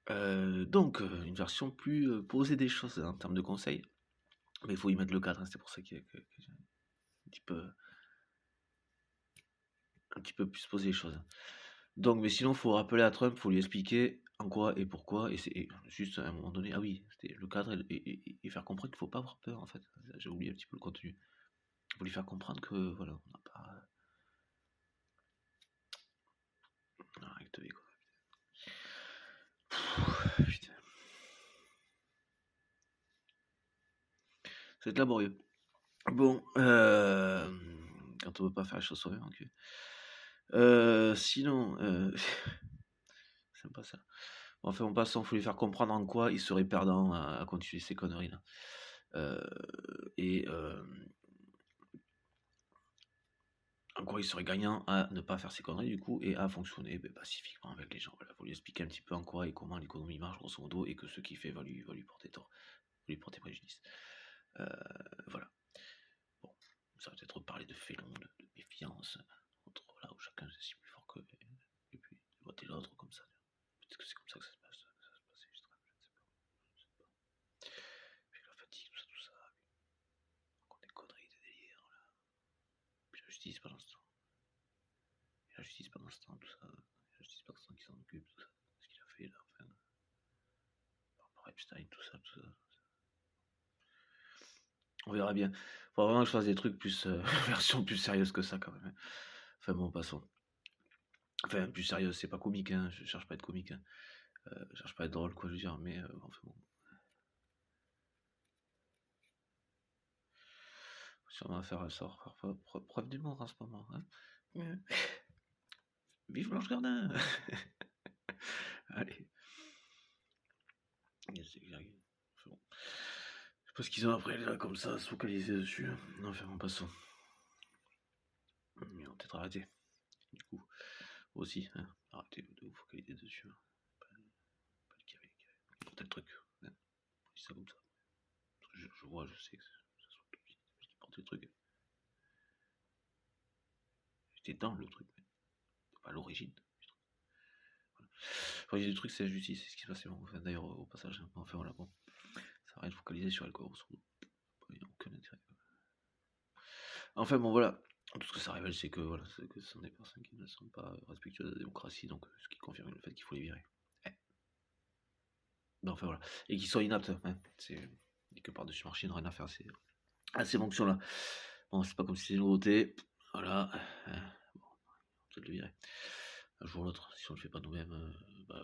Donc, une version plus posée des choses en termes de conseils. Mais il faut y mettre le cadre, hein, c'est pour ça que j'ai un petit peu plus posé les choses. Donc, mais sinon, il faut rappeler à Trump, il faut lui expliquer en quoi et pourquoi, et juste à un moment donné, ah oui, c'était le cadre, et faire comprendre qu'il ne faut pas avoir peur, en fait. J'ai oublié un petit peu le contenu. Il faut lui faire comprendre que, voilà, on n'a pas. Arrête de quoi. Putain. Ça va être laborieux. Bon, quand on veut pas faire les choses soi-même, ok. Sinon, c'est pas ça. Bon, enfin, en passant, il faut lui faire comprendre en quoi il serait perdant à continuer ces conneries là. Et en quoi il serait gagnant à ne pas faire ces conneries du coup et à fonctionner pacifiquement avec les gens. Voilà, faut lui expliquer un petit peu en quoi et comment l'économie marche grosso modo et que ce qu'il fait va lui porter tort, va lui porter préjudice. Voilà. Bon, ça va peut-être parler de félon, de méfiance, entre là où chacun se sent plus fort que et puis voter l'autre comme ça. Peut-être que c'est comme ça que ça se passe, juste, je sais pas. Puis la fatigue, tout ça, encore des conneries, des délires, là. Puis la justice pendant ce temps. Et la justice pendant ce temps, tout ça. Et la justice pendant ce temps qui s'en occupe, tout ça. Ce qu'il a fait là, enfin. Par Epstein, tout ça, tout ça. On verra bien. Faut vraiment que je fasse des trucs plus. Version plus sérieuse que ça quand même. Enfin bon, passons. Enfin, plus sérieuse, c'est pas comique, hein. Je cherche pas à être comique, hein. Je cherche pas à être drôle, quoi, je veux dire, mais enfin bon. Sûrement faire preuve d'humour en ce moment, hein. Vive Blanche Gardin. Allez. C'est bon. Je sais pas ce qu'ils ont appris là, comme ça, à se focaliser dessus. Non, enfin bon, passons. Ils vont peut-être arrêter. Du coup, aussi, hein. Arrêtez de vous focaliser dessus. Hein. Pas le carré. Portez le truc. Hein. Je dis ça comme ça. Je vois, je sais que ça soit tout qui portait le truc. J'étais dans le truc, mais pas à l'origine. Voilà. Quand il y a des trucs, c'est la justice, c'est ce qui se passe. Bon. Enfin, d'ailleurs, au passage, hein. Enfin voilà, bon. Ça arrête de focaliser sur l'alcool, il n'y a aucun intérêt. Enfin bon, voilà. Tout ce que ça révèle, c'est que voilà, ce sont des personnes qui ne sont pas respectueuses de la démocratie, donc ce qui confirme le fait qu'il faut les virer. Ben, enfin voilà. Et qu'ils soient inaptes, hein. C'est que par-dessus marché, ils n'ont rien à faire à ces fonctions-là. Bon, c'est pas comme si c'était une nouveauté. Voilà. Bon, on peut le virer. Un jour ou l'autre, si on le fait pas nous-mêmes, bah,